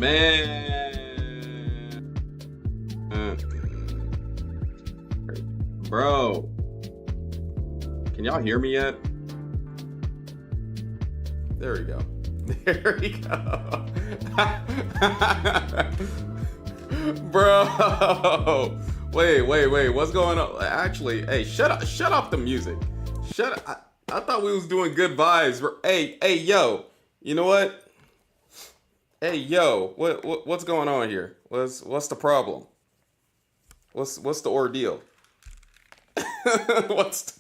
Man. Bro. Can y'all hear me yet? There we go. There we go. Bro. Wait. What's going on? Actually, hey, shut off the music. I thought we was doing good vibes. Hey, yo. You know what? Hey, yo. What's going on here? What's the problem? What's the ordeal? What's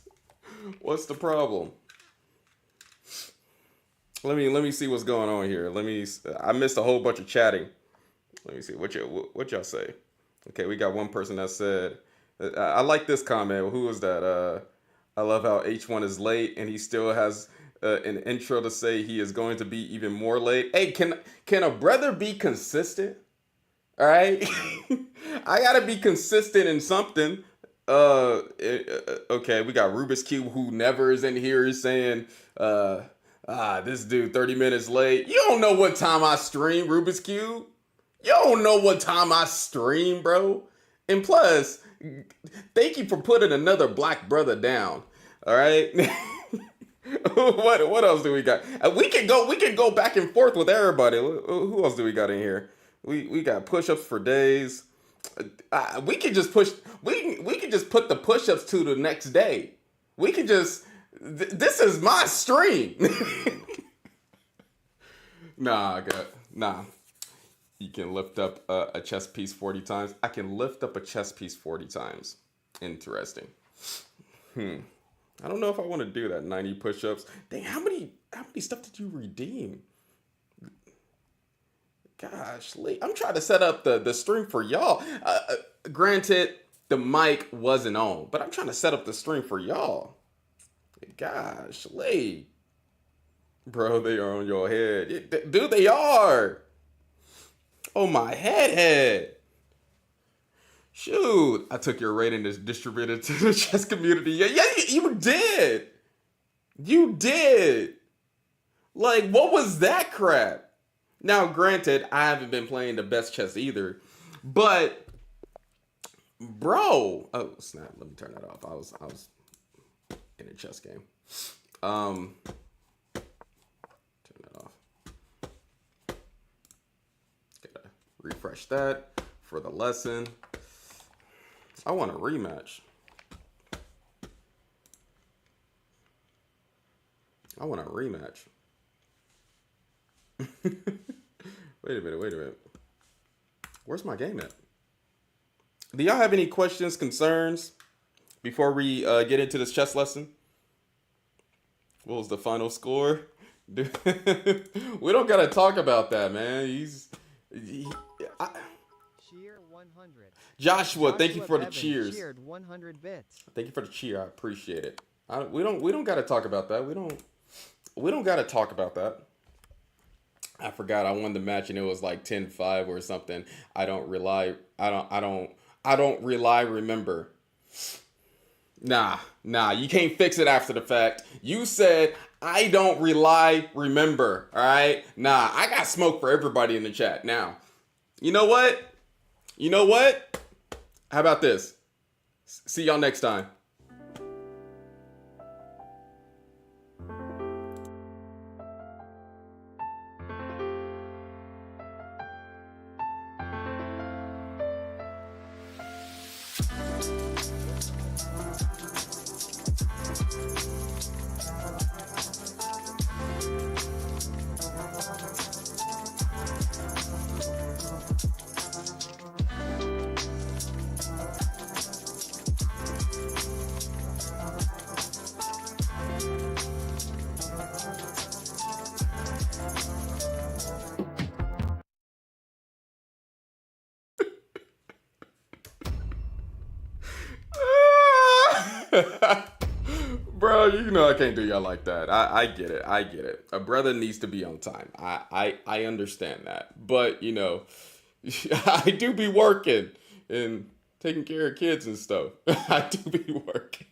the problem? Let me see what's going on here. I missed a whole bunch of chatting. Let me see what y'all say. Okay, we got one person that said, I like this comment. Who was that? I love how H1 is late and he still has an intro to say he is going to be even more late. Hey, can a brother be consistent? All right, I gotta be consistent in something. Okay, we got Rubik's Cube who never is in here is saying, this dude 30 minutes late. You don't know what time I stream, Rubik's Cube. You don't know what time I stream, bro. And plus, thank you for putting another black brother down. All right. What else do we got? We can go back and forth with everybody. Who else do we got in here? We got push-ups for days. We could just push. We could just put the push-ups to the next day. We could just. This is my stream. Nah. You can lift up a chess piece 40 times. I can lift up a chess piece 40 times. Interesting. I don't know if I want to do that. 90 push-ups. Dang, how many stuff did you redeem? Gosh, I'm trying to set up the stream for y'all. Granted, the mic wasn't on, but I'm trying to set up the stream for y'all. Gosh, Lee. Bro, they are on your head. Dude, they are. Oh, my head. Shoot. I took your rating as distributed to the chess community. Yeah, you did. You did. Like, what was that crap? Now, granted, I haven't been playing the best chess either. But, bro. Oh, snap. Let me turn that off. I was in a chess game. Turn that off. Gotta refresh that for the lesson. I want a rematch. Wait a minute. Where's my game at? Do y'all have any questions, concerns before we get into this chess lesson? What was the final score? Dude, we don't gotta talk about that, man. Cheer 100. Joshua, thank you for the cheers. Cheered 100 bits. Thank you for the cheer. I appreciate it. We don't gotta talk about that. We don't gotta talk about that. I forgot I won the match and it was like 10-5 or something. I don't rely. Remember. Nah, you can't fix it after the fact. You said, I don't rely, remember, all right? Nah, I got smoke for everybody in the chat. Now, you know what? How about this? See y'all next time. Bro, you know I can't do y'all like that. I get it. A brother needs to be on time. I understand that. But, you know, I do be working and taking care of kids and stuff. I do be working.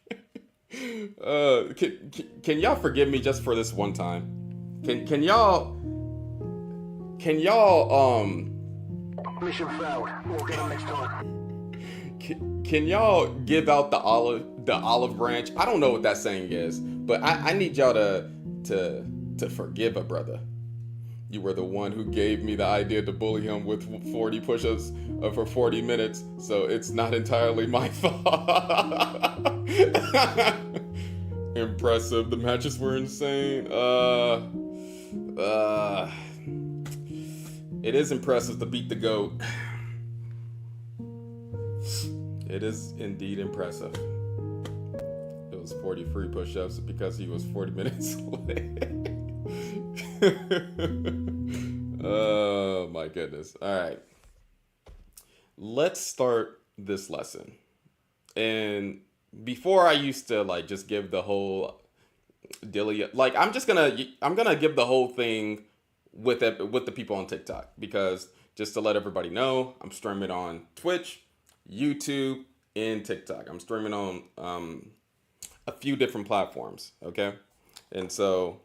Can y'all forgive me just for this one time? Can y'all Mission failed. We'll get them next time. Can y'all give out the olive branch? I don't know what that saying is, but I need y'all to forgive a brother. You were the one who gave me the idea to bully him with 40 push-ups for 40 minutes, so it's not entirely my fault. Impressive. The matches were insane. It is impressive to beat the GOAT. It is indeed impressive. It was 40 free push-ups because he was 40 minutes late. Oh my goodness. All right. Let's start this lesson. And before I used to like just give the whole dilly, like I'm gonna give the whole thing with the people on TikTok, because just to let everybody know, I'm streaming on Twitch, YouTube, and TikTok. I'm streaming on a few different platforms, okay? And so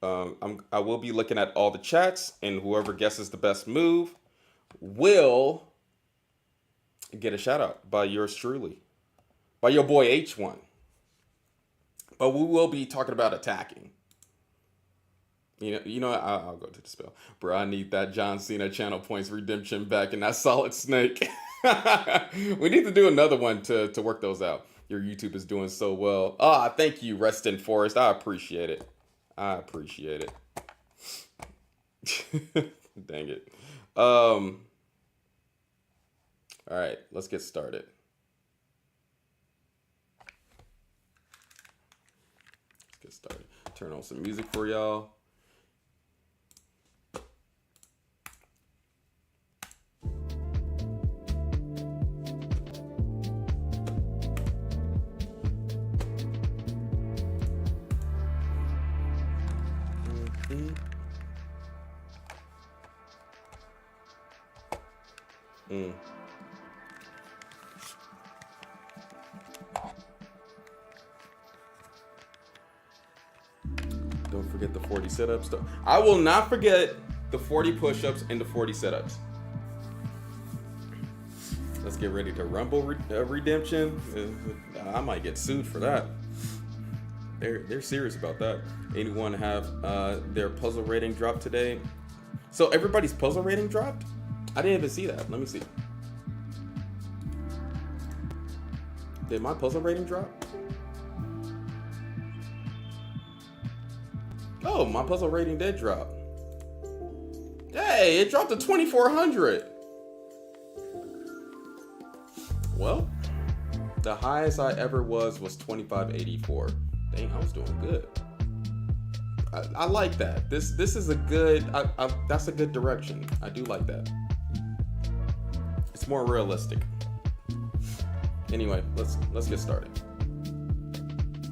I will be looking at all the chats, and whoever guesses the best move will get a shout out by yours truly, by your boy H1. But we will be talking about attacking. You know, I'll go to the spell. Bro, I need that John Cena channel points redemption back and that Solid Snake. We need to do another one to work those out. Your YouTube is doing so well. Thank you, Rest in Forest. I appreciate it. Dang it. All right, let's get started. Turn on some music for y'all. Don't forget the 40 sit-ups. I will not forget the 40 push-ups and the 40 sit-ups. Let's get ready to rumble redemption. I might get sued for that. They're serious about that. Anyone have their puzzle rating drop today? So everybody's puzzle rating dropped? I didn't even see that. Let me see. Did my puzzle rating drop? Oh, my puzzle rating did drop. Hey, it dropped to 2,400. Well, the highest I ever was 2,584. Dang, I was doing good. I like that. This is a good. That's a good direction. I do like that. It's more realistic. Anyway, let's get started.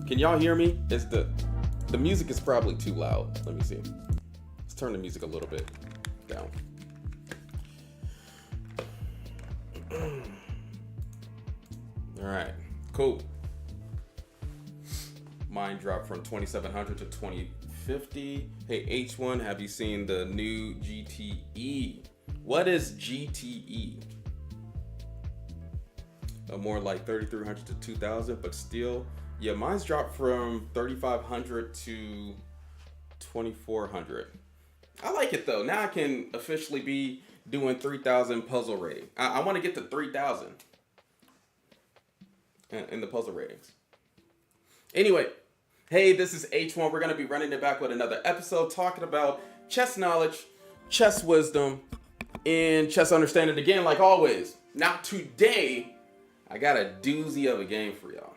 Can y'all hear me? Is the music is probably too loud. Let me see. Let's turn the music a little bit down. All right, cool. Mine dropped from 2,700 to 2,050. Hey, H1, have you seen the new GTE? What is GTE? More like 3,300 to 2,000, but still. Yeah, mine's dropped from 3,500 to 2,400. I like it though. Now I can officially be doing 3,000 puzzle rating. I want to get to 3,000 in the puzzle ratings. Anyway, hey, this is H1. We're going to be running it back with another episode talking about chess knowledge, chess wisdom, and chess understanding again, like always. Now today, I got a doozy of a game for y'all.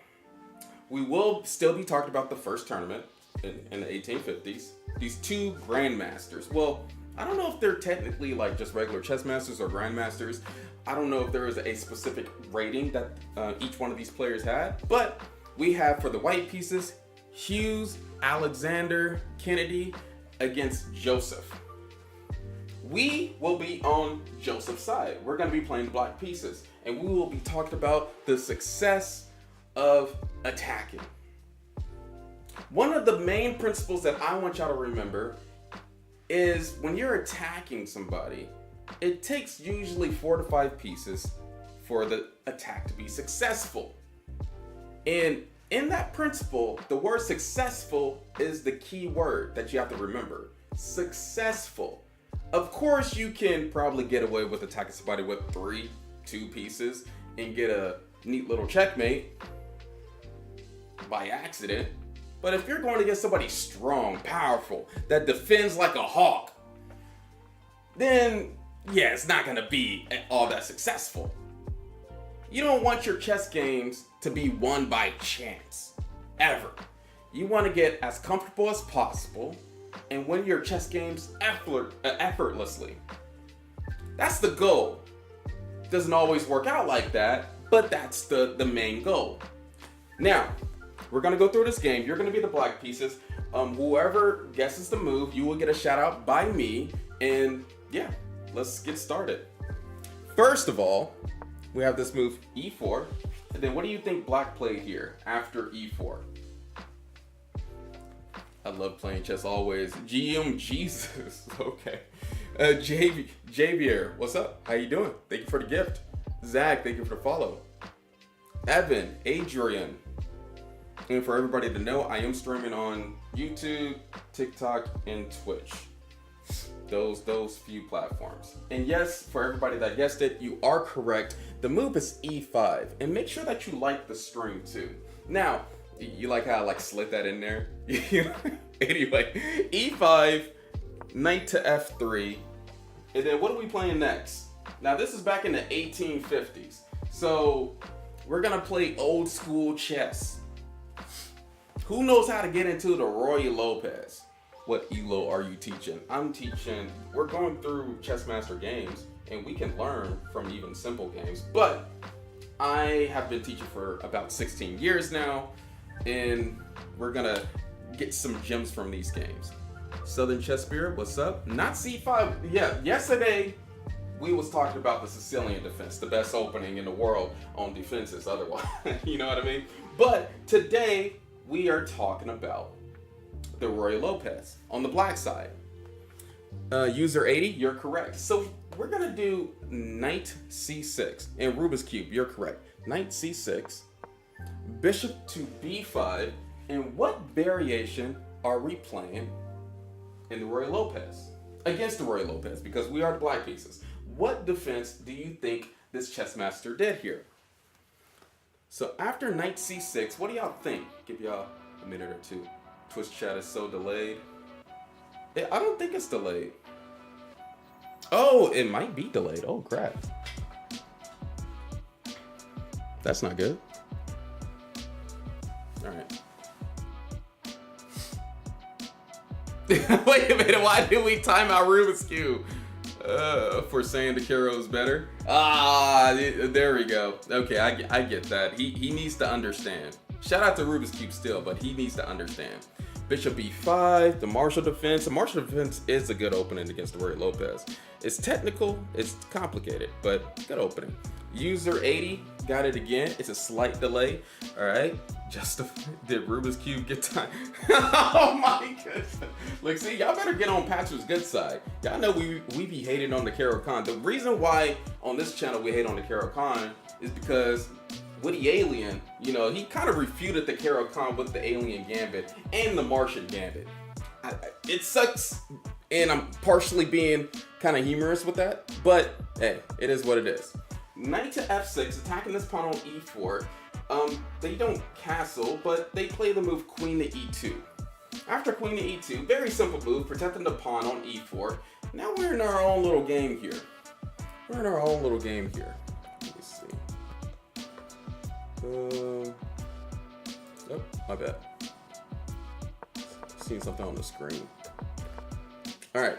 We will still be talking about the first tournament in the 1850s. These two grandmasters. Well, I don't know if they're technically like just regular chess masters or grandmasters. I don't know if there is a specific rating that each one of these players had. But we have for the white pieces, Hughes, Alexander, Kennedy against Joseph. We will be on Joseph's side. We're going to be playing black pieces. And we will be talking about the success of attacking. One of the main principles that I want y'all to remember is when you're attacking somebody, it takes usually 4 to 5 pieces for the attack to be successful. And in that principle, the word successful is the key word that you have to remember. Successful. Of course, you can probably get away with attacking somebody with 2 pieces and get a neat little checkmate by accident. But if you're going to get somebody strong, powerful, that defends like a hawk, then yeah, it's not going to be all that successful. You don't want your chess games to be won by chance, ever. You want to get as comfortable as possible and win your chess games effortlessly. That's the goal. Doesn't always work out like that, but that's the main goal. Now, we're gonna go through this game. You're gonna be the black pieces. Whoever guesses the move, you will get a shout out by me. And yeah, let's get started. First of all, we have this move e4. And then what do you think black played here after e4? I love playing chess always. GM Jesus. Okay. Javier, what's up? How you doing? Thank you for the gift. Zach, thank you for the follow. Evan, Adrian. And for everybody to know, I am streaming on YouTube, TikTok, and Twitch. Those few platforms. And yes, for everybody that guessed it, you are correct. The move is e5. And make sure that you like the stream too. Now, you like how I slid that in there? Anyway, e5, knight to f3. And then what are we playing next? Now this is back in the 1850s. So we're gonna play old school chess. Who knows how to get into the Roy Lopez? What ELO are you teaching? I'm teaching, we're going through Chessmaster games and we can learn from even simple games. But I have been teaching for about 16 years now and we're gonna get some gems from these games. Southern Chess Spirit, what's up? Not c5, yeah, yesterday we was talking about the Sicilian defense, the best opening in the world on defenses otherwise, you know what I mean? But today, we are talking about the Roy Lopez on the black side. User 80, you're correct. So we're gonna do knight c6 and Rubik's Cube, you're correct. Knight c6, bishop to b5, and what variation are we playing in the Roy Lopez? Against the Roy Lopez, because we are the black pieces. What defense do you think this chess master did here? So after knight c6, what do y'all think? Give y'all a minute or two. Twitch chat is so delayed. I don't think it's delayed. Oh, it might be delayed. Oh, crap. That's not good. All right. Wait a minute, why did we time out Rubik's Cube? For saying the Caro is better. There we go. Okay, I get that. He needs to understand. Shout out to Rubik's Cube still, but he needs to understand. Bishop b5, the Marshall defense. The Marshall defense is a good opening against the Roy Lopez. It's technical, it's complicated, but good opening. User 80 got it again. It's a slight delay. All right. Did Rubik's Cube get time? Oh my goodness. Look, see, y'all better get on Patrick's good side. Y'all know we be hating on the Caro Khan. The reason why on this channel we hate on the Caro Khan is because with the Alien, you know, he kind of refuted the Caro Khan with the Alien Gambit and the Martian Gambit. It sucks, and I'm partially being kind of humorous with that, but hey, it is what it is. Knight to f6, attacking this pawn on e4. They don't castle, but they play the move queen to e2. After queen to e2, very simple move, protecting the pawn on e4. Now we're in our own little game here. Let me see. Oh, my bad. Seeing something on the screen. All right.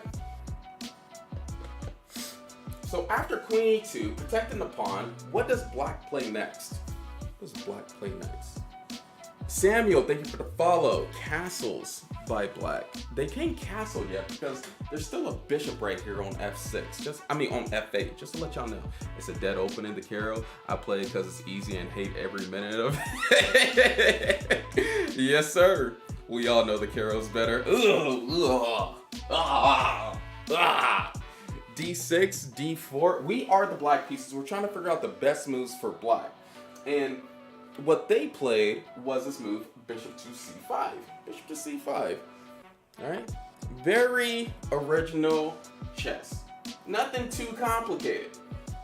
So after queen e2, protecting the pawn, what does black play next? What does black play next? Samuel, thank you for the follow. Castles by black. They can't castle yet because there's still a bishop right here on f6. On f8. Just to let y'all know, it's a dead opening to Caro. I play it because it's easy and hate every minute of it. Yes, sir. We all know the Caro's better. D6, D4. We are the black pieces. We're trying to figure out the best moves for black. And what they played was this move, bishop to c5. Bishop to c5. Alright? Very original chess. Nothing too complicated.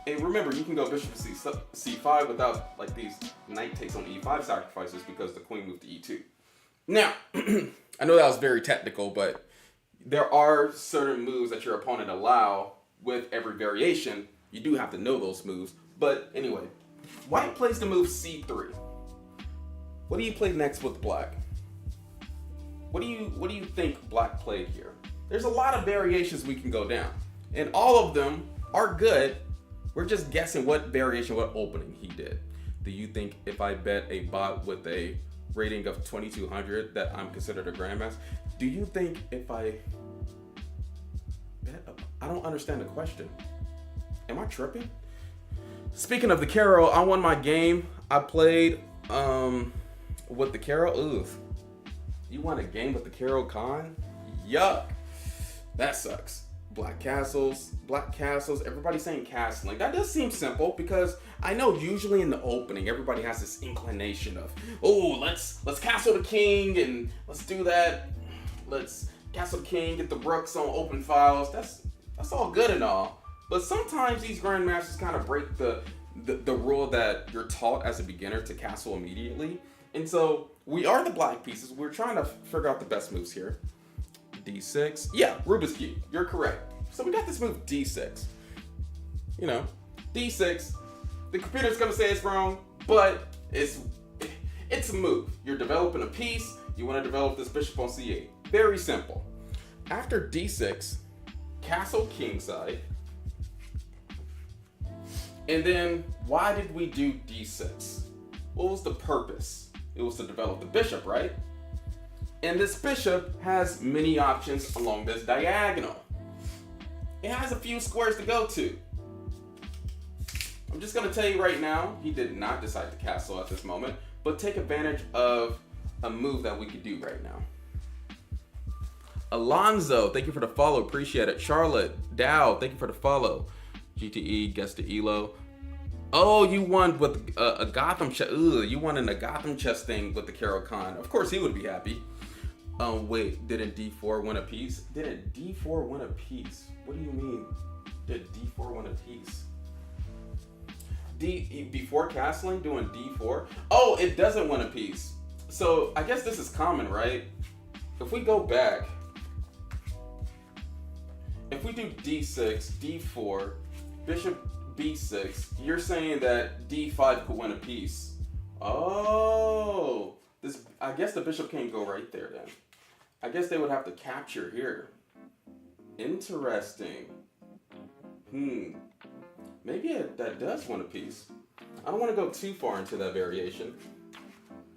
And remember, you can go bishop to c5 without like these knight takes on e5 sacrifices because the queen moved to e2. Now, I know that was very technical, but there are certain moves that your opponent allow with every variation. You do have to know those moves. But anyway, white plays the move c3. What do you play next with black? What do you think black played here? There's a lot of variations we can go down, and all of them are good. We're just guessing what variation, what opening he did. Do you think if I bet a bot with a rating of 2200 that I'm considered a grandmaster? Do you think if I bet I don't understand the question. Am I tripping? Speaking of the Caro, I won my game. I played with the Caro. Oof. You won a game with the Caro Khan? Yuck. That sucks. Black castles, everybody's saying castling. That does seem simple because I know usually in the opening everybody has this inclination of, oh, let's castle the king and let's do that. Let's castle the king, get the rooks on open files. That's all good and all. But sometimes these grandmasters kind of break the rule that you're taught as a beginner to castle immediately. And so we are the black pieces. We're trying to figure out the best moves here. D6. Yeah, Rubik's Cube. You're correct. So we got this move D6. You know, D6. The computer's gonna say it's wrong, but it's a move. You're developing a piece. You want to develop this bishop on C8. Very simple. After D6, castle kingside. And then why did we do D6? What was the purpose? It was to develop the bishop, right? And this bishop has many options along this diagonal. It has a few squares to go to. I'm just gonna tell you right now, he did not decide to castle at this moment, but take advantage of a move that we could do right now. Alonzo, thank you for the follow, appreciate it. Charlotte, Dow, thank you for the follow. GTE, guess the Elo. Oh, you won with a Gotham chess. You won in a Gotham chess thing with the Caro Khan. Of course he would be happy. Wait, didn't D4 win a piece? Didn't D4 win a piece? What do you mean? Did D4 win a piece? Before castling, doing D4? Oh, it doesn't win a piece. So I guess this is common, right? If we go back, if we do D6, D4, Bishop B6, you're saying that D5 could win a piece. Oh, I guess the bishop can't go right there then. I guess they would have to capture here. Interesting. Maybe that does win a piece. I don't want to go too far into that variation,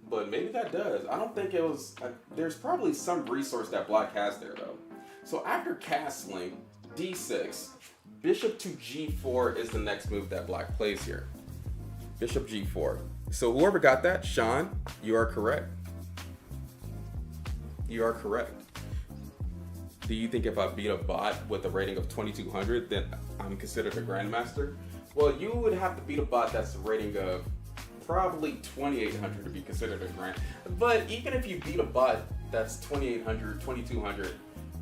but maybe that does. I don't think it was. There's probably some resource that black has there though. So after castling, D6, bishop to G4 is the next move that black plays here. Bishop G4. So whoever got that, Sean, you are correct. You are correct. Do you think if I beat a bot with a rating of 2200, then I'm considered a grandmaster? Well, you would have to beat a bot that's a rating of probably 2800 to be considered a grand. But even if you beat a bot that's 2800, 2200,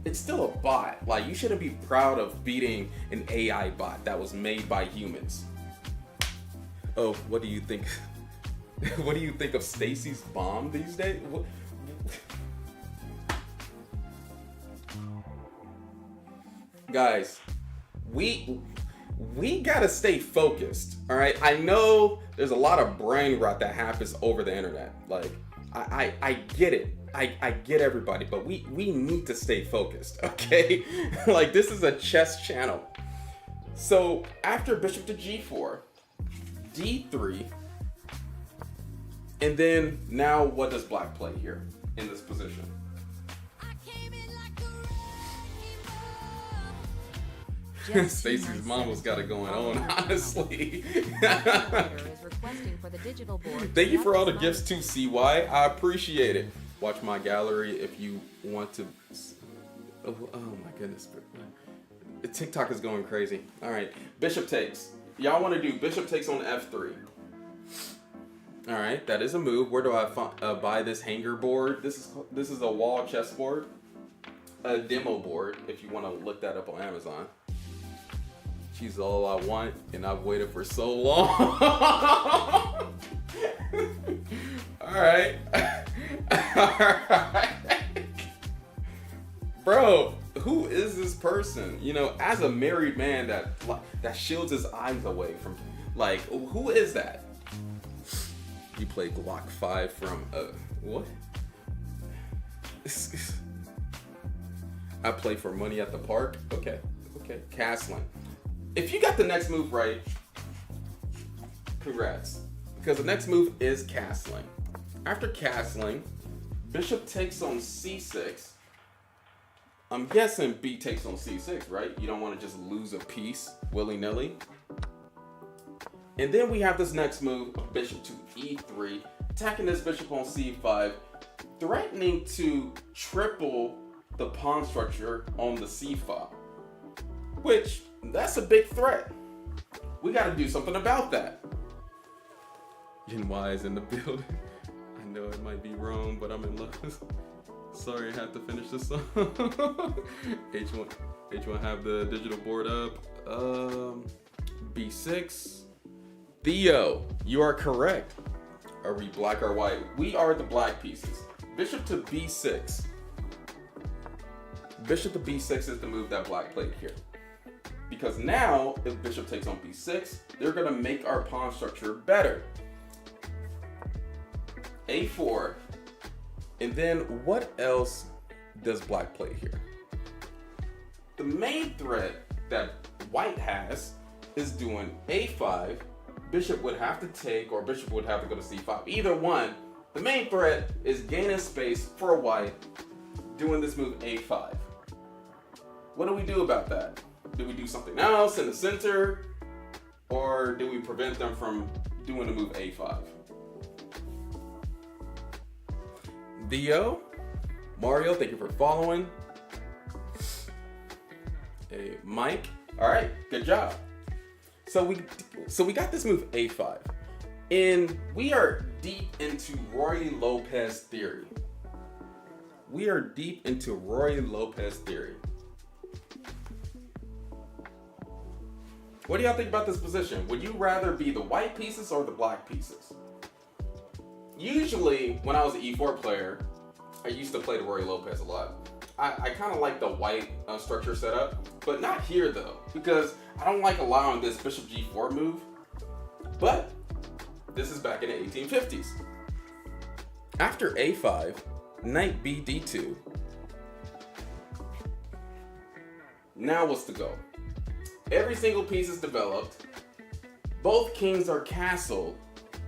it's still a bot. Like, you shouldn't be proud of beating an AI bot that was made by humans. Oh, what do you think? What do you think of Stacy's bomb these days? Guys, we gotta stay focused, all right? I know there's a lot of brain rot that happens over the internet. Like, I get it. I get everybody, but we need to stay focused, okay? Like, this is a chess channel. So after bishop to G4, D3, and then now what does black play here in this position? Stacy's mama's got it going on, honestly. Thank you for all the gifts to CY. I appreciate it. Watch my gallery if you want to. Oh my goodness. TikTok is going crazy. All right, bishop takes. Y'all want to do bishop takes on f3. All right, that is a move. Where do I buy this hanger board? This is a wall chessboard, a demo board. If you want to look that up on Amazon. She's all I want, and I've waited for so long. All right. All right. Bro, who is this person? You know, as a married man that shields his eyes away from, like, who is that? You play Glock 5 from, what? I play for money at the park? Okay, castling. If you got the next move right, congrats. Because the next move is castling. After castling, bishop takes on c6. I'm guessing b takes on c6, right? You don't want to just lose a piece willy-nilly. And then we have this next move, bishop to e3, attacking this bishop on c5, threatening to triple the pawn structure on the c file, which that's a big threat. We got to do something about that. Yin Y is in the building. I know it might be wrong, but I'm in love. Sorry, I have to finish this song. H1 have the digital board up. B6. Theo, you are correct. Are we black or white? We are the black pieces. Bishop to B6. Bishop to B6 is the move that black played here. Because now, if bishop takes on b6, they're going to make our pawn structure better. a4. And then what else does black play here? The main threat that white has is doing a5. Bishop would have to take, or bishop would have to go to c5. Either one. The main threat is gaining space for white doing this move a5. What do we do about that? Do we do something else in the center? Or do we prevent them from doing the move a5? Theo, Mario, thank you for following. Hey, Mike, all right, good job. So we got this move a5, and we are deep into Roy Lopez theory. We are deep into Roy Lopez theory. What do y'all think about this position? Would you rather be the white pieces or the black pieces? Usually, when I was an e4 player, I used to play the Roy Lopez a lot. I kind of like the white structure setup, but not here though, because I don't like allowing this bishop g4 move. But this is back in the 1850s. After a5, knight b d2. Now what's the go? Every single piece is developed. Both kings are castled.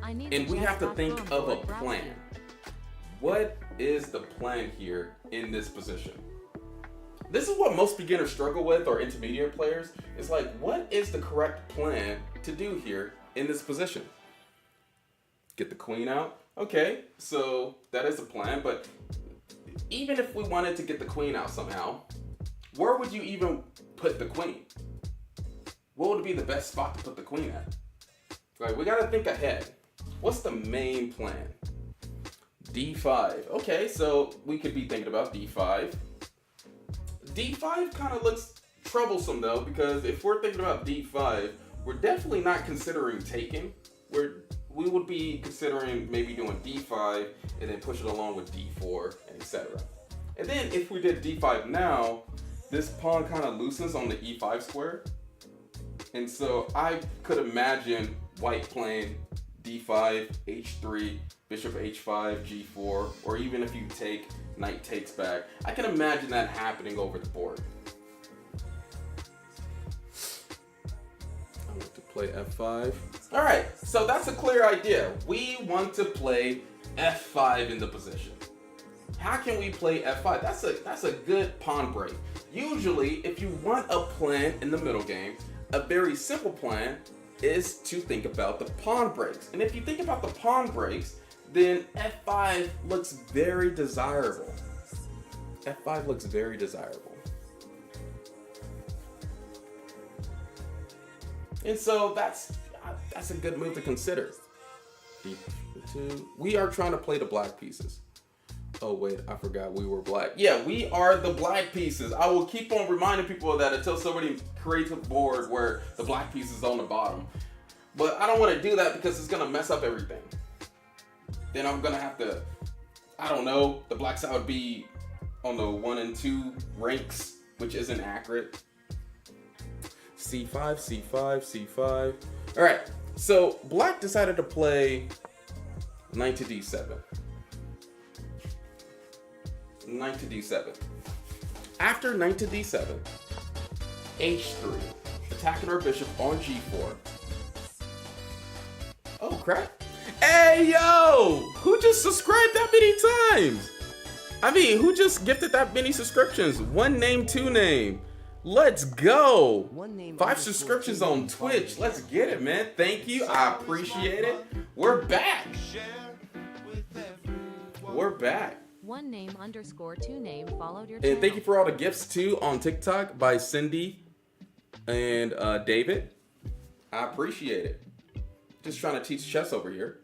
And we have to think of a plan. What is the plan here in this position? This is what most beginners struggle with, or intermediate players. It's like, what is the correct plan to do here in this position? Get the queen out. Okay, so that is the plan, but even if we wanted to get the queen out somehow, where would you even put the queen? What would be the best spot to put the queen at? Like, we gotta think ahead. What's the main plan? d5. Okay, so we could be thinking about d5. d5 kind of looks troublesome though, because if we're thinking about d5, we're definitely not considering taking. We would be considering maybe doing d5 and then push it along with d4 and etc. And then if we did d5 now, this pawn kind of loosens on the e5 square. And so I could imagine white playing d5, h3, bishop h5, g4, or even if you take, knight takes back. I can imagine that happening over the board. I want to play f5. All right, so that's a clear idea. We want to play f5 in the position. How can we play f5? That's a good pawn break. Usually, if you want a plan in the middle game, a very simple plan is to think about the pawn breaks. And if you think about the pawn breaks, then f5 looks very desirable. f5 looks very desirable. And so that's a good move to consider. D2. We are trying to play the black pieces. Oh wait, I forgot we were black. Yeah, we are the black pieces. I will keep on reminding people of that until somebody creates a board where the black piece is on the bottom. But I don't want to do that because it's gonna mess up everything. Then I'm gonna have to, I don't know, the black side would be on the 1 and 2 ranks, which isn't accurate. C5, C5, C5. All right, so black decided to play knight to D7. Knight to D7. After knight to D7, H3, attacking our bishop on G4. Oh crap. Hey yo! Who just subscribed that many times? I mean, who just gifted that many subscriptions? 1 name, 2 name. Let's go. 5 subscriptions on Twitch. Let's get it, man. Thank you. I appreciate it. We're back. We're back. 1 name _ 2 name followed your And thank you for all the gifts too on TikTok by Cindy and David. I appreciate it. Just trying to teach chess over here.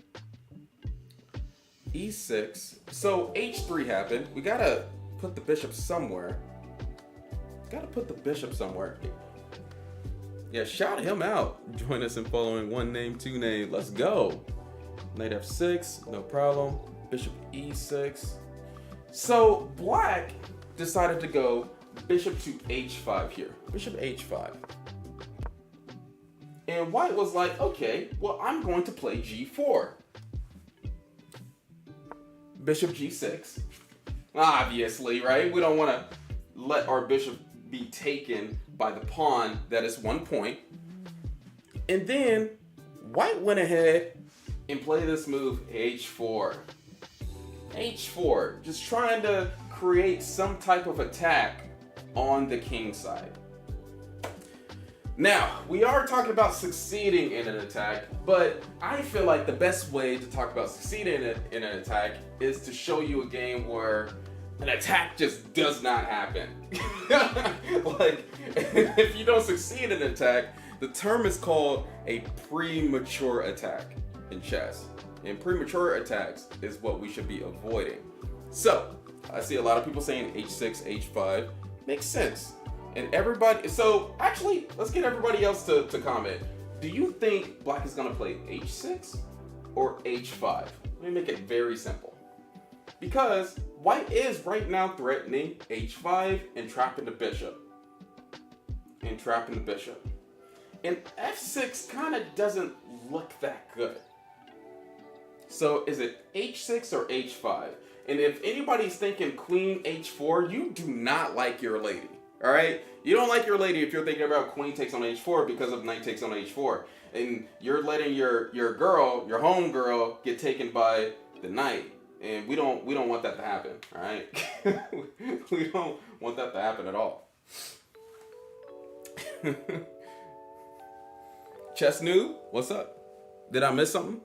E6. So H3 happened. We gotta put the bishop somewhere. Gotta put the bishop somewhere. Yeah, shout him out. Join us in following 1 name, 2 name. Let's go. Knight F6, no problem. Bishop E6. So black decided to go bishop to H5 here. Bishop H5. And white was like, okay, well, I'm going to play G4. Bishop G6. Obviously, right? We don't want to let our bishop be taken by the pawn that is 1 point. And then white went ahead and played this move, H4. H4, just trying to create some type of attack on the king side. Now, we are talking about succeeding in an attack, but I feel like the best way to talk about succeeding in an attack is to show you a game where an attack just does not happen. Like, if you don't succeed in an attack, the term is called a premature attack in chess. And premature attacks is what we should be avoiding. So, I see a lot of people saying H6, H5. Makes sense. And everybody, so actually, let's get everybody else to comment. Do you think black is gonna play H6 or H5? Let me make it very simple. Because white is right now threatening H5 and trapping the bishop. And trapping the bishop. And F6 kind of doesn't look that good. So is it H6 or H5? And if anybody's thinking Queen H4, you do not like your lady. All right? You don't like your lady if you're thinking about Queen takes on H4 because of Knight takes on H4. And you're letting your girl, your home girl, get taken by the knight. And we don't want that to happen. All right? We don't want that to happen at all. Chess Noob, what's up? Did I miss something?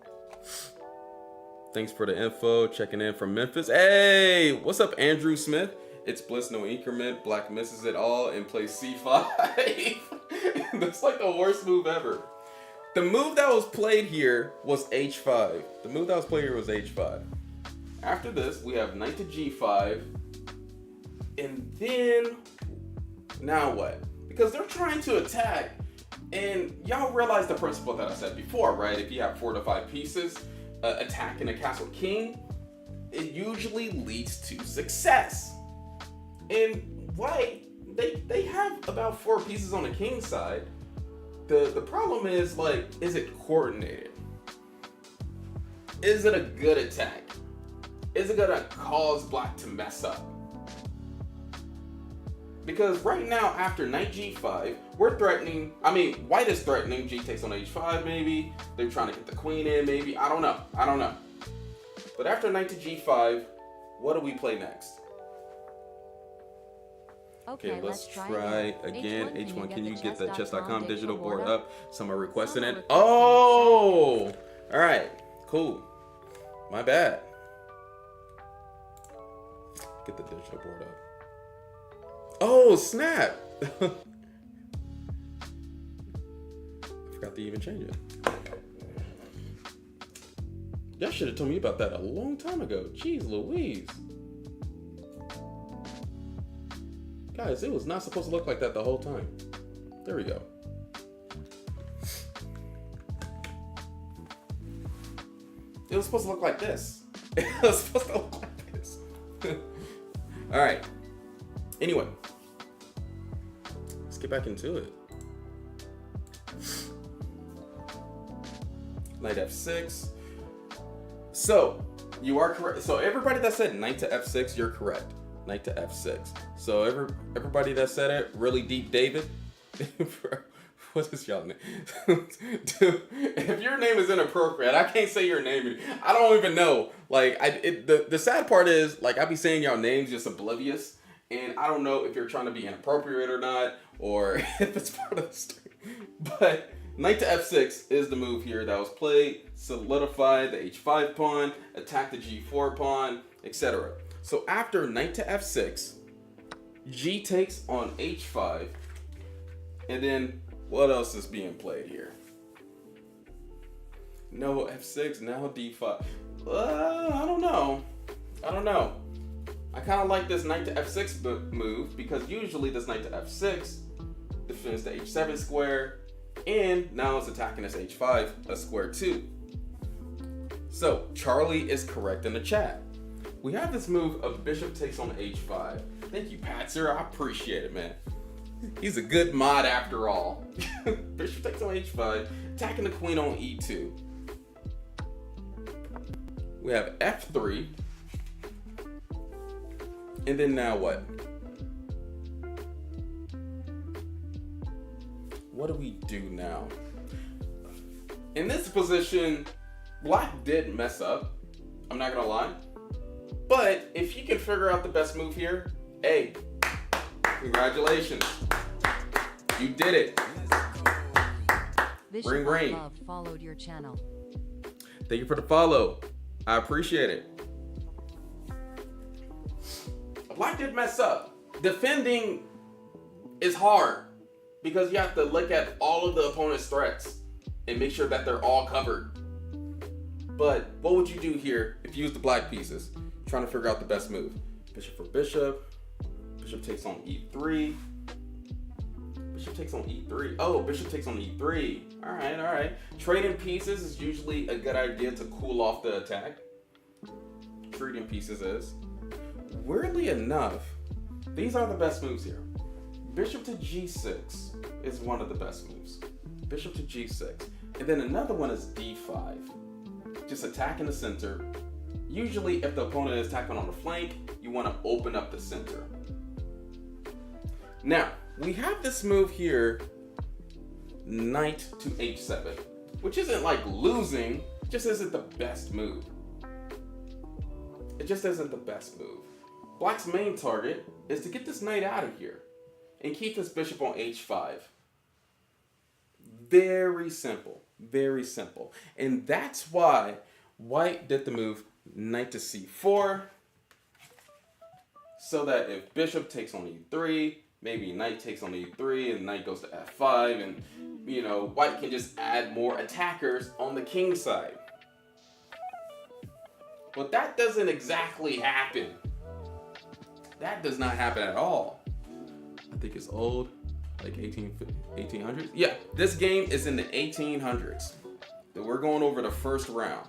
Thanks for the info. Checking in from Memphis. Hey, what's up, Andrew Smith? It's bliss, no increment. Black misses it all and plays C5. That's like the worst move ever. The move that was played here was H5. The move that was played here was H5. After this, we have Knight to G5. And then, now what? Because they're trying to attack. And y'all realize the principle that I said before, right? If you have 4 to 5 pieces, attacking a castle king, it usually leads to success. And white, they have about 4 pieces on the king side. The problem is, like, is it coordinated? Is it a good attack? Is it gonna cause black to mess up? Because right now, after Knight G5, we're threatening, white is threatening, G takes on H5 maybe, they're trying to get the queen in maybe, I don't know. But after Knight to G5, what do we play next? Okay, let's try again. H1, can you get the chess.com digital board up? Someone requested it. Oh! Alright, cool. My bad. Get the digital board up. Oh, snap! I forgot to even change it. Y'all should have told me about that a long time ago. Jeez Louise. Guys, it was not supposed to look like that the whole time. There we go. It was supposed to look like this. It was supposed to look like this. All right. Anyway, let's get back into it. Knight f6. So, you are correct. So, everybody that said knight to f6, you're correct. Knight to f6. So, everybody that said it, really deep David. What is y'all name? Dude, if your name is inappropriate, I can't say your name. I don't even know. Like, the sad part is, like, I be saying y'all names just oblivious. And I don't know if you're trying to be inappropriate or not, or if it's part of the story. But knight to f6 is the move here that was played. Solidify the h5 pawn, attack the g4 pawn, etc. So after knight to f6, g takes on h5, and then what else is being played here? No f6, now d5. I don't know. I kind of like this knight to f6 move because usually this knight to f6 defends the h7 square, and now it's attacking this h5 a square too. So Charlie is correct in the chat. We have this move of bishop takes on h5. Thank you, Patzer. I appreciate it, man. He's a good mod after all. Bishop takes on h5, attacking the queen on e2. We have f3. And then now what? What do we do now? In this position, black did mess up. I'm not gonna lie. But if you can figure out the best move here, hey, congratulations. You did it. Bishop Ring, ring. Love followed your channel. Thank you for the follow. I appreciate it. Black did mess up. Defending is hard because you have to look at all of the opponent's threats and make sure that they're all covered. But what would you do here if you use the black pieces? Trying to figure out the best move. Bishop for bishop. Bishop takes on e3. Bishop takes on e3. Oh, bishop takes on e3. All right. Trading pieces is usually a good idea to cool off the attack. Trading pieces is. Weirdly enough, these are the best moves here. Bishop to g6 is one of the best moves. Bishop to g6. And then another one is d5. Just attacking the center. Usually if the opponent is attacking on the flank, you want to open up the center. Now, we have this move here, knight to h7, which isn't like losing, it just isn't the best move. It just isn't the best move. Black's main target is to get this knight out of here and keep this bishop on h5. Very simple, very simple. And that's why white did the move knight to c4, so that if bishop takes on e3, maybe knight takes on e3 and knight goes to f5, and you know, white can just add more attackers on the king side. But that doesn't exactly happen. That does not happen at all. I think it's old, like 1800s. Yeah, this game is in the 1800s. We're going over the first round.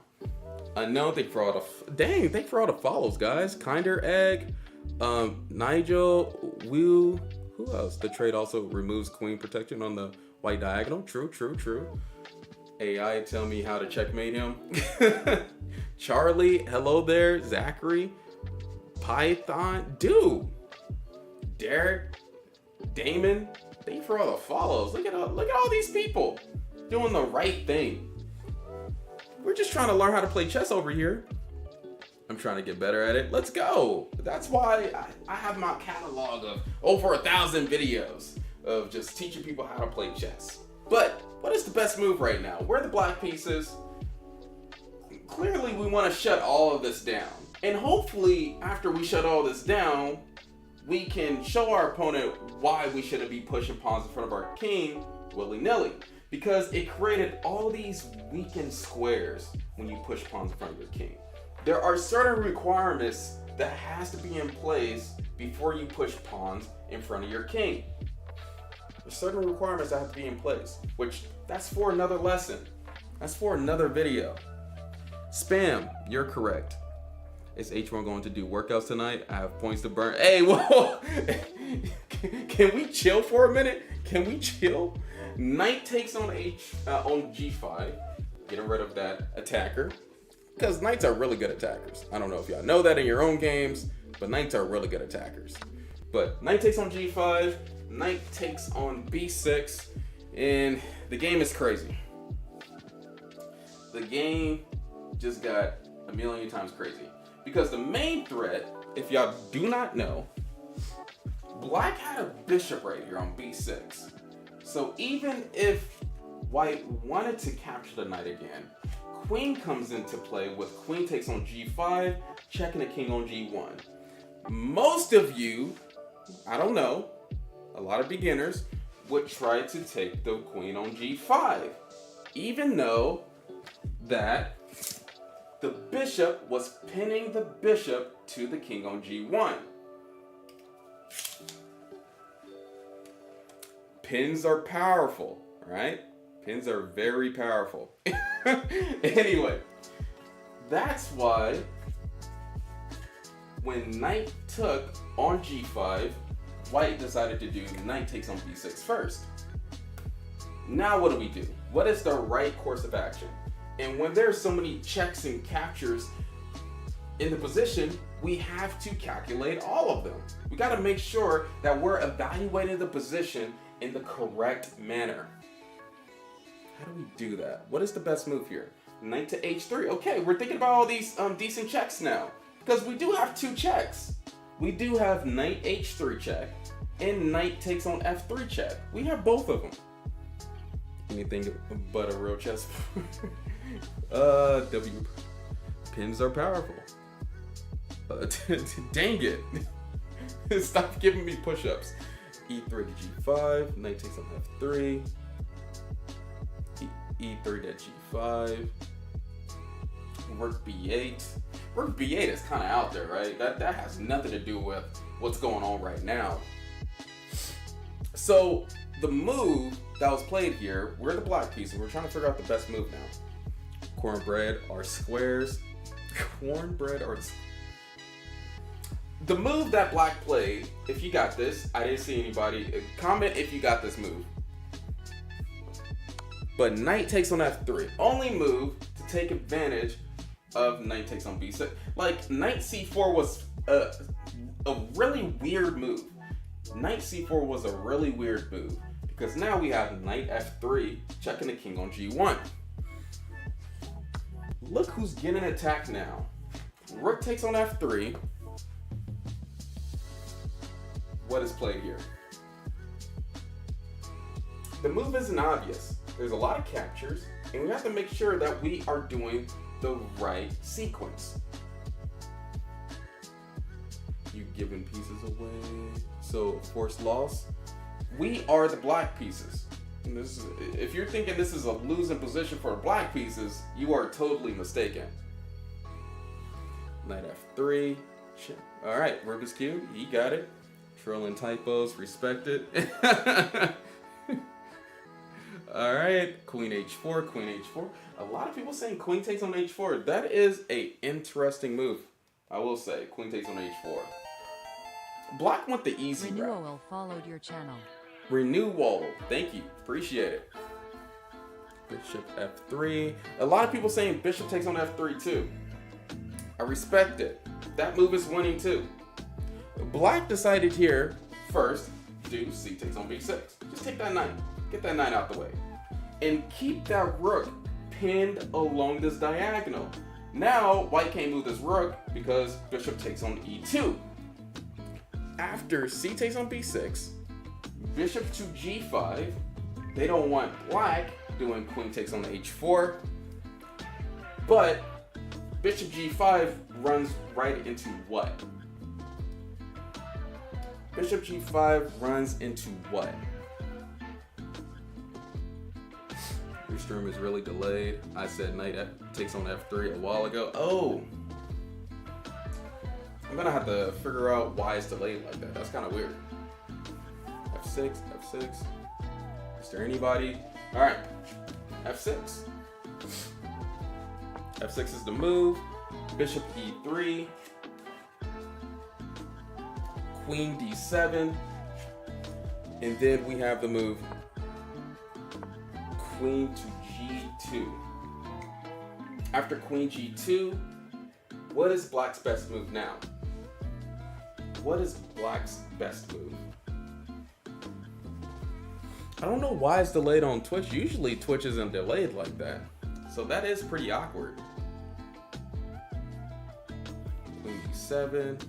Unknown, thank you for all the follows, guys. Kinder Egg, Nigel, Will, who else? The trade also removes queen protection on the white diagonal. True. AI, tell me how to checkmate him. Charlie, hello there. Zachary, Python, dude. Derek, Damon, thank you for all the follows. Look at all these people doing the right thing. We're just trying to learn how to play chess over here. I'm trying to get better at it. Let's go. That's why I have my catalog of over 1,000 videos of just teaching people how to play chess. But what is the best move right now? Where are the black pieces? Clearly, we want to shut all of this down. And hopefully, after we shut all this down, we can show our opponent why we shouldn't be pushing pawns in front of our king willy-nilly. because it created all these weakened squares when you push pawns in front of your king. There are certain requirements that has to be in place before you push pawns in front of your king. There's certain requirements that have to be in place, which that's for another lesson. That's for another video. Spam, you're correct. Is H1 going to do workouts tonight? I have points to burn. Hey, whoa! Can we chill for a minute? Can we chill? Knight takes on on G5, getting rid of that attacker. Because knights are really good attackers. I don't know if y'all know that in your own games, but knights are really good attackers. But knight takes on G5, knight takes on B6, and the game is crazy. The game just got a million times crazy. Because the main threat, if y'all do not know, black had a bishop right here on B6. So even if white wanted to capture the knight again, queen comes into play with queen takes on G5, checking the king on G1. Most of you, I don't know, a lot of beginners would try to take the queen on G5, even though that the bishop was pinning the bishop to the king on G1. Pins are powerful, right? Pins are very powerful. Anyway, that's why when knight took on G5, white decided to do knight takes on B6 first. Now what do? What is the right course of action? And when there's so many checks and captures in the position, we have to calculate all of them. We got to make sure that we're evaluating the position in the correct manner. How do we do that? What is the best move here? Knight to H3. Okay, we're thinking about all these decent checks now. Because we do have two checks. We do have knight H3 check and knight takes on F3 check. We have both of them. Anything but a real chess. W. Pins are powerful. Dang it. Stop giving me push-ups. E3 to G5. Knight takes on F3. E3 to G5. Rook B8. Rook B8 is kind of out there, right? That has nothing to do with what's going on right now. So the move that was played here, we're the black pieces. We're trying to figure out the best move now. Cornbread or squares. Cornbread or... The move that black played, if you got this, I didn't see anybody. Comment if you got this move. But knight takes on F3. Only move to take advantage of knight takes on B6. Like, knight C4 was a really weird move. Knight C4 was a really weird move. Because now we have knight F3 checking the king on G1. Look who's getting attacked now. Rook takes on F3. What is played here? The move isn't obvious. There's a lot of captures, and we have to make sure that we are doing the right sequence. You've given pieces away, so forced loss. We are the black pieces. And this is, if you're thinking this is a losing position for the black pieces, you are totally mistaken. Knight F3. All right, Rubik's Cube, he got it. Trolling typos, respect it. All right, Queen H4, Queen H4. A lot of people saying Queen takes on H4. That is a interesting move. I will say, Queen takes on H4. Black went the easy route. Renewal followed your channel. Renewal, thank you, appreciate it. Bishop F3. A lot of people saying Bishop takes on F3 too. I respect it. That move is winning too. Black decided here first do C takes on B6. Just take that knight. Get that knight out the way. And keep that rook pinned along this diagonal. Now, white can't move this rook because bishop takes on E2. After C takes on B6, bishop to G5. They don't want black doing queen takes on H4. But bishop G5 runs right into what? Bishop G5 runs into what? stream is really delayed. I said knight takes on f3 a while ago. Oh, I'm gonna have to figure out why it's delayed like that. That's kind of weird. f6, f6. Is there anybody? All right, f6. f6 is the move. Bishop e3. Queen d7. And then we have the move Queen to g2. After Queen g2, what is Black's best move now? What is Black's best move? I don't know why it's delayed on Twitch. Usually Twitch isn't delayed like that. So that is pretty awkward. Queen d7.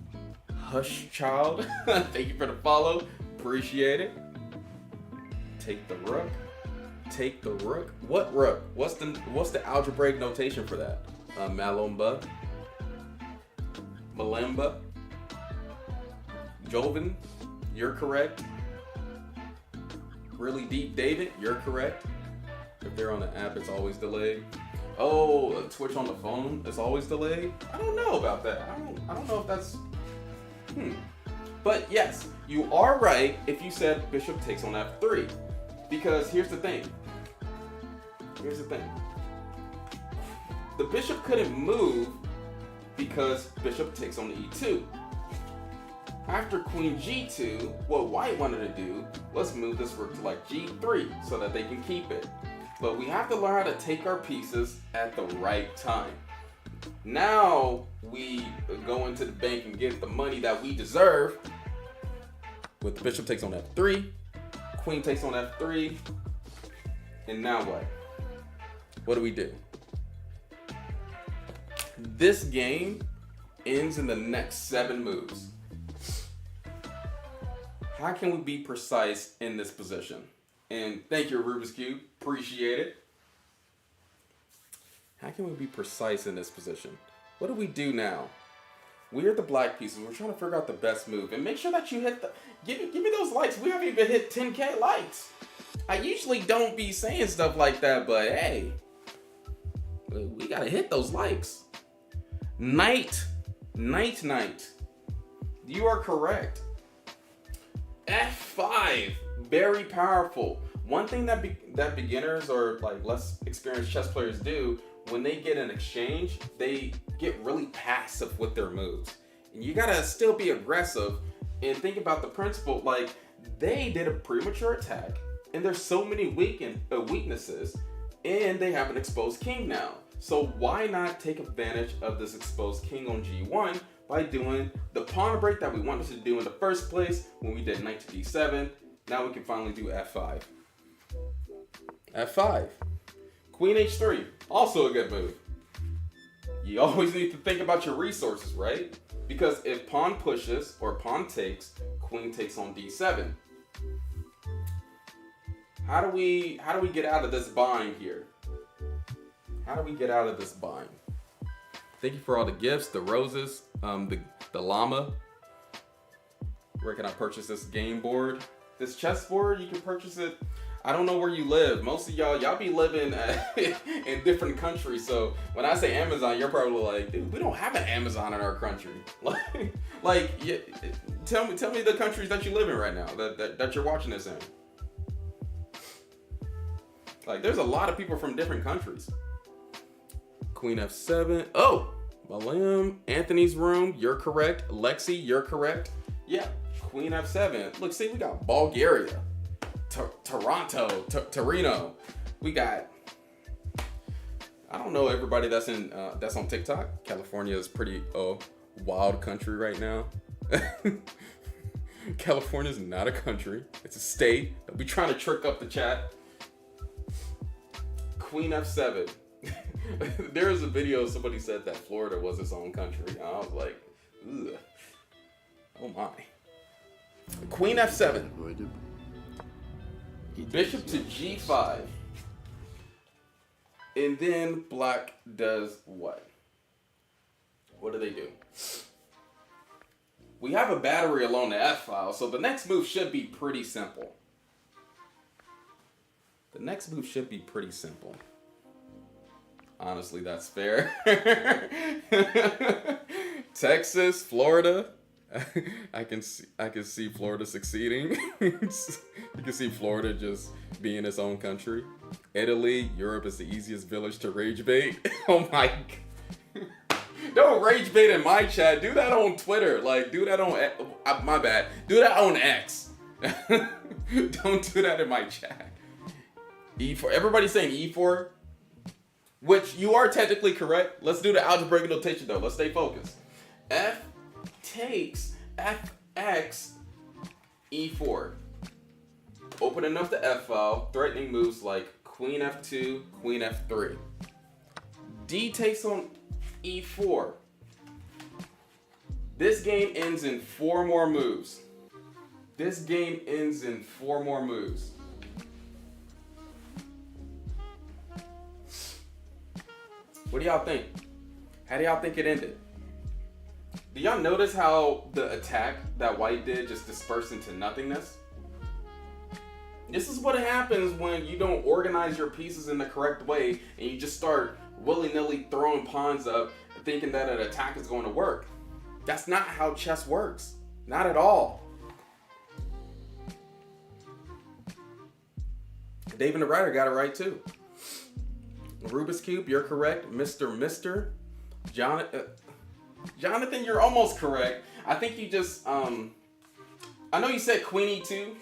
Hush, child. Thank you for the follow. Appreciate it. Take the rook. Take the rook. What rook? What's the algebraic notation for that? Malumba. Malemba. Joven. You're correct. Really deep David. You're correct. If they're on the app, it's always delayed. Oh, Twitch on the phone is always delayed. I don't know about that. I don't know if that's. But yes, you are right if you said bishop takes on f3. Because here's the thing. The bishop couldn't move because bishop takes on e2. After queen g2, what white wanted to do was move this rook to like g3 so that they can keep it. But we have to learn how to take our pieces at the right time. Now we go into the bank and get the money that we deserve. With the bishop takes on f3, queen takes on f3, and now what? What do we do? This game ends in the next 7 moves. How can we be precise in this position? And thank you, Rubik's Cube. Appreciate it. How can we be precise in this position? What do we do now? We're the black pieces. We're trying to figure out the best move. And make sure that you hit the... Give me those likes. We haven't even hit 10K likes. I usually don't be saying stuff like that, but hey. We gotta hit those likes. Knight. You are correct. F5. Very powerful. One thing that beginners or like less experienced chess players do when they get an exchange, they get really passive with their moves. And you gotta still be aggressive and think about the principle. Like, they did a premature attack, and there's so many weaknesses, and they have an exposed king now. So why not take advantage of this exposed king on g1 by doing the pawn break that we wanted to do in the first place when we did knight to d7. Now we can finally do f5. f5. Queen h3. Also a good move. You always need to think about your resources, right? Because if pawn pushes or pawn takes, queen takes on d7. How do we get out of this bind here? How do we get out of this bind? Thank you for all the gifts, the roses, the llama. Where can I purchase this game board? This chessboard, you can purchase it. I don't know where you live. Most of y'all be living in different countries. So when I say Amazon, you're probably like, dude, we don't have an Amazon in our country. Yeah, tell me the countries that you live in right now that you're watching this in. Like, there's a lot of people from different countries. Queen f7. Oh, Malam, Anthony's room. You're correct. Lexi, you're correct. Yeah, Queen f7. Look, see, we got Bulgaria. Toronto, Torino. We got, I don't know everybody that's on TikTok. California is pretty wild country right now. California is not a country. It's a state. Don't be trying to trick up the chat. Queen f7. There was a video somebody said that Florida was its own country. And I was like, ugh. Oh my. Queen f7. Bishop to g5. And then black does what? What do they do? We have a battery along the f-file, so the next move should be pretty simple. Honestly, that's fair. Texas, Florida. I can see Florida succeeding. You can see Florida just being its own country. Italy, Europe is the easiest village to rage bait. Oh my god. Don't rage bait in my chat. Do that on Twitter. Like, do that on my bad. Do that on X. Don't do that in my chat. E4. Everybody's saying E4, which you are technically correct. Let's do the algebraic notation though. Let's stay focused. F takes FX E4. Opening up the F file, threatening moves like Queen F2, Queen F3. D takes on E4. This game ends in 4 more moves. This game ends in 4 more moves. What do y'all think? How do y'all think it ended? Do y'all notice how the attack that white did just dispersed into nothingness? This is what happens when you don't organize your pieces in the correct way and you just start willy-nilly throwing pawns up thinking that an attack is going to work. That's not how chess works. Not at all. Dave and the Writer got it right too. Rubik's Cube, you're correct. Mr. Jonathan, you're almost correct. I think you just, I know you said Queen E2.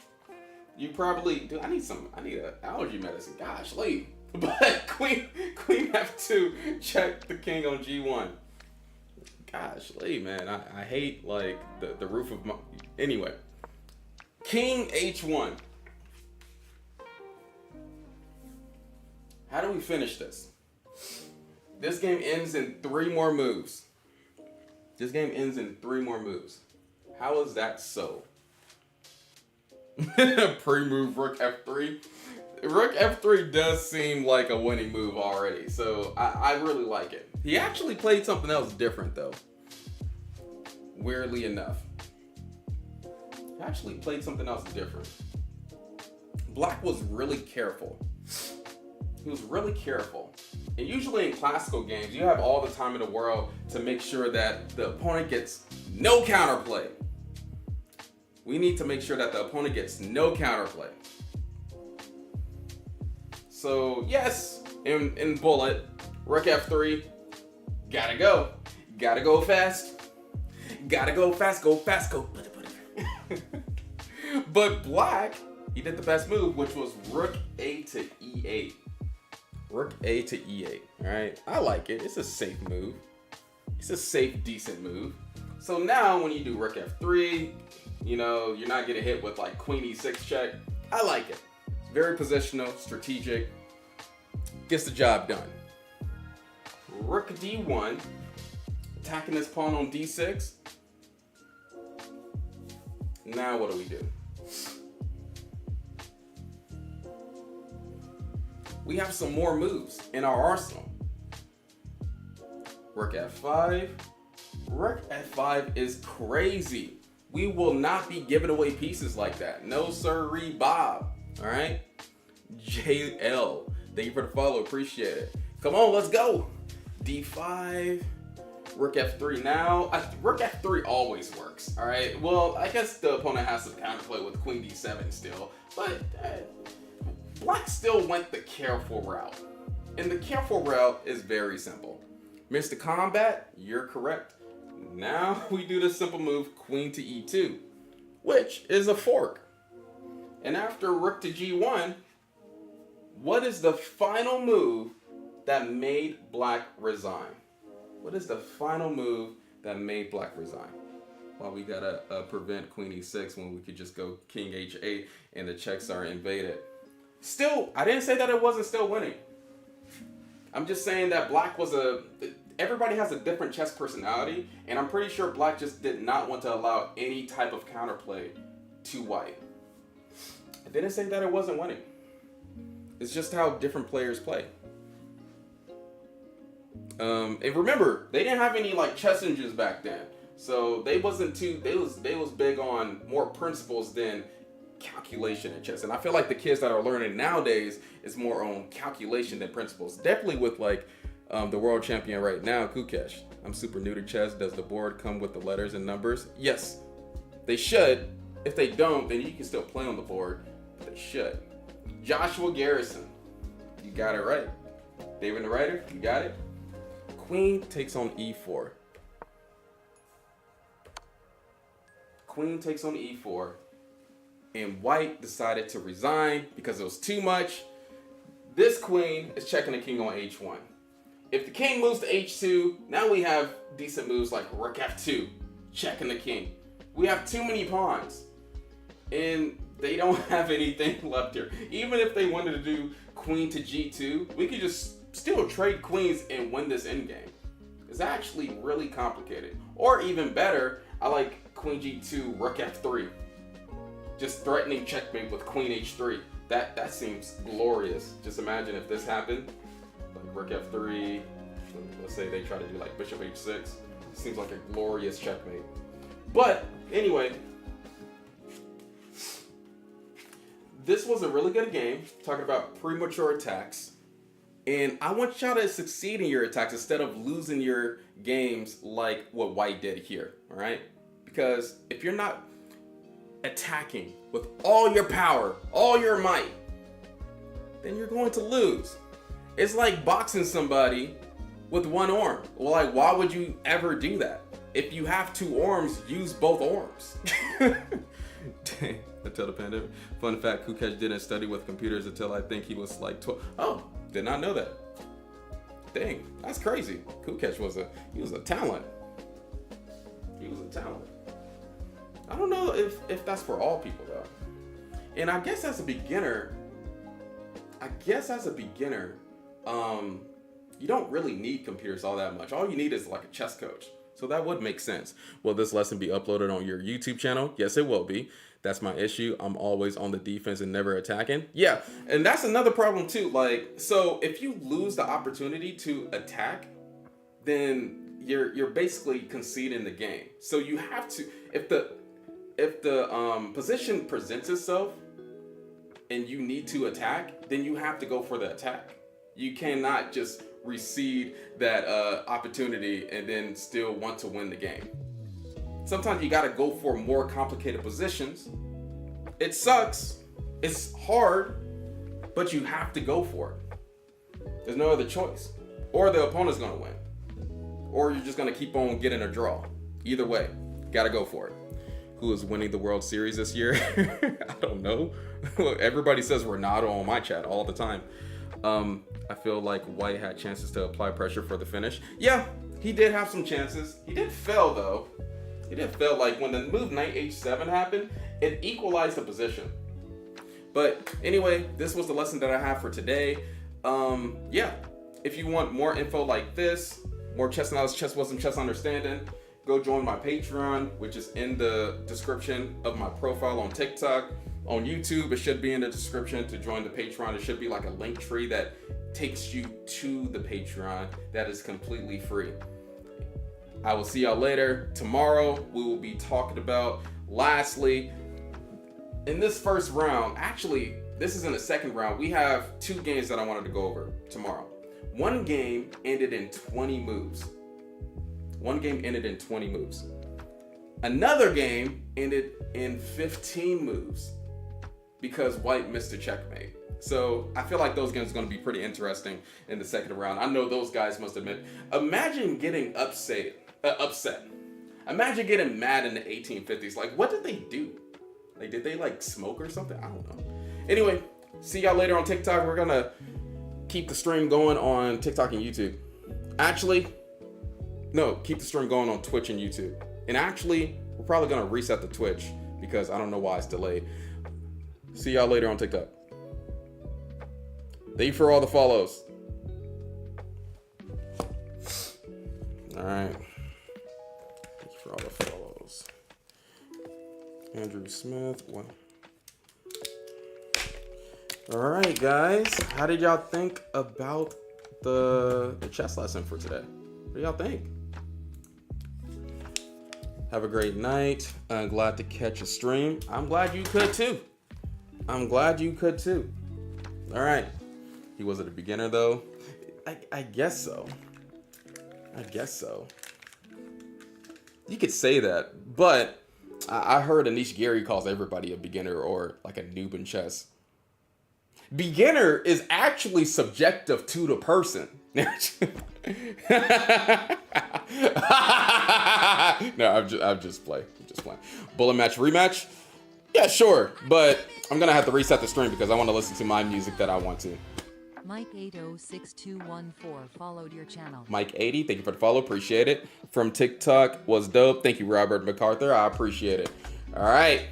You probably, dude, I need an allergy medicine. Gosh, leave. But Queen F2, check the king on G1. Gosh, leave, man. I hate, like, the roof of my, anyway. King H1. How do we finish this? This game ends in 3 more moves. This game ends in 3 more moves. How is that so? Pre-move Rook F3. Rook F3 does seem like a winning move already, so I really like it. He actually played something else different though. Weirdly enough. He actually played something else different. Black was really careful. He was really careful. And usually in classical games, you have all the time in the world to make sure that the opponent gets no counterplay. We need to make sure that the opponent gets no counterplay. So yes, in bullet, Rook F3, gotta go. Gotta go fast. Gotta go fast, go fast, go. But black, he did the best move, which was Rook A to E8. Rook A to E8, all right? I like it. It's a safe move. It's a safe, decent move. So now when you do Rook F3, you know, you're not getting hit with like Queen E6 check. I like it. It's very positional, strategic. Gets the job done. Rook D1, attacking this pawn on D6. Now what do we do? We have some more moves in our arsenal. Rook F5. Rook F5 is crazy. We will not be giving away pieces like that. No sirree, Bob. All right? JL. Thank you for the follow. Appreciate it. Come on, let's go. D5. Rook F3 now. Rook F3 always works. All right? Well, I guess the opponent has to counterplay with Queen D7 still. But black still went the careful route. And the careful route is very simple. Mr. Combat, you're correct. Now we do the simple move Queen to E2, which is a fork. And after Rook to G1, what is the final move that made black resign? What is the final move that made black resign? Well, we gotta prevent Queen E6 when we could just go King H8 and the checks are invaded. Still, I didn't say that it wasn't still winning. I'm just saying that black was everybody has a different chess personality, and I'm pretty sure black just did not want to allow any type of counterplay to white. I didn't say that it wasn't winning. It's just how different players play. And remember, they didn't have any like chess engines back then, so they wasn't too. They was big on more principles than calculation in chess. And I feel like the kids that are learning nowadays is more on calculation than principles. Definitely with like The world champion right now, Kukesh. I'm super new to chess. Does the board come with the letters and numbers? Yes, they should. If they don't, then you can still play on the board. But they should. Joshua Garrison, you got it right. David the Writer, you got it. Queen takes on e4. Queen takes on e4. And white decided to resign because it was too much. This queen is checking the king on h1. If the king moves to h2, now we have decent moves like rook f2, checking the king. We have too many pawns, and they don't have anything left here. Even if they wanted to do queen to g2, we could just still trade queens and win this endgame. It's actually really complicated. Or even better, I like queen g2, rook f3. Just threatening checkmate with queen h3. That seems glorious. Just imagine if this happened. Like rook f3. Let's say they try to do like bishop h6. Seems like a glorious checkmate. But anyway, this was a really good game. Talking about premature attacks. And I want y'all to succeed in your attacks instead of losing your games like what white did here. All right? Because if you're not attacking with all your power, all your might, then you're going to lose. It's like boxing somebody with one arm. Well, like, why would you ever do that? If you have two arms, use both arms. Dang, until the pandemic. Fun fact, Kukesh didn't study with computers until I think he was like 12. Oh, did not know that. Dang, that's crazy. Kukesh was a talent. He was a talent. I don't know if that's for all people though. And I guess as a beginner, you don't really need computers all that much. All you need is like a chess coach. So that would make sense. Will this lesson be uploaded on your YouTube channel? Yes, it will be. That's my issue. I'm always on the defense and never attacking. Yeah, and that's another problem too. Like, so if you lose the opportunity to attack, then you're basically conceding the game. So you have to, if the position presents itself and you need to attack, then you have to go for the attack. You cannot just recede that opportunity and then still want to win the game. Sometimes you got to go for more complicated positions. It sucks. It's hard, but you have to go for it. There's no other choice. Or the opponent's going to win. Or you're just going to keep on getting a draw. Either way, got to go for it. Who is winning the World Series this year? I don't know. Everybody says Ronaldo on my chat all the time. I feel like white had chances to apply pressure for the finish. Yeah, he did have some chances. He did fail though. He did fail. Like when the move knight h7 happened, it equalized the position. But anyway, this was the lesson that I have for today. Yeah, if you want more info like this, more chess knowledge, chess wisdom, chess understanding, go join my Patreon, which is in the description of my profile on TikTok. On YouTube, it should be in the description to join the Patreon. It should be like a link tree that takes you to the Patreon that is completely free. I will see y'all later. Tomorrow, we will be talking about, lastly, in this first round, actually, this is in the second round, we have two games that I wanted to go over tomorrow. One game ended in 20 moves. Another game ended in 15 moves. Because white missed a checkmate. So I feel like those games are going to be pretty interesting in the second round. I know those guys must admit. Imagine getting upset. Imagine getting mad in the 1850s. Like, what did they do? Like, did they like smoke or something? I don't know. Anyway, see y'all later on TikTok. We're going to keep the stream going on TikTok and YouTube. Actually, no, keep the stream going on Twitch and YouTube. And actually, we're probably going to reset the Twitch because I don't know why it's delayed. See y'all later on TikTok. Thank you for all the follows. All right. Thank you for all the follows. Andrew Smith. What? All right, guys. How did y'all think about the chess lesson for today? What do y'all think? Have a great night. I'm glad to catch a stream. I'm glad you could too. All right. He wasn't a beginner though. I guess so. I guess so. You could say that, but I heard Anish Gary calls everybody a beginner or like a noob in chess. Beginner is actually subjective to the person. No, I'm just playing. Bullet match rematch? Yeah, sure, but I'm gonna have to reset the stream because I want to listen to my music that I want to. Mike806214 followed your channel. Mike80, thank you for the follow, appreciate it. From TikTok was dope. Thank you, Robert MacArthur. I appreciate it. All right.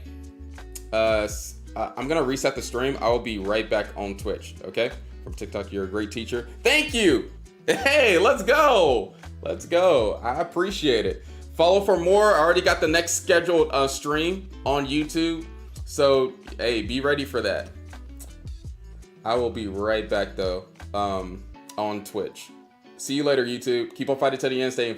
I'm gonna reset the stream. I will be right back on Twitch. Okay. From TikTok, you're a great teacher. Thank you. Hey, let's go. Let's go. I appreciate it. Follow for more. I already got the next scheduled stream on YouTube. So, hey, be ready for that. I will be right back though on Twitch. See you later, YouTube. Keep on fighting to the end. Stay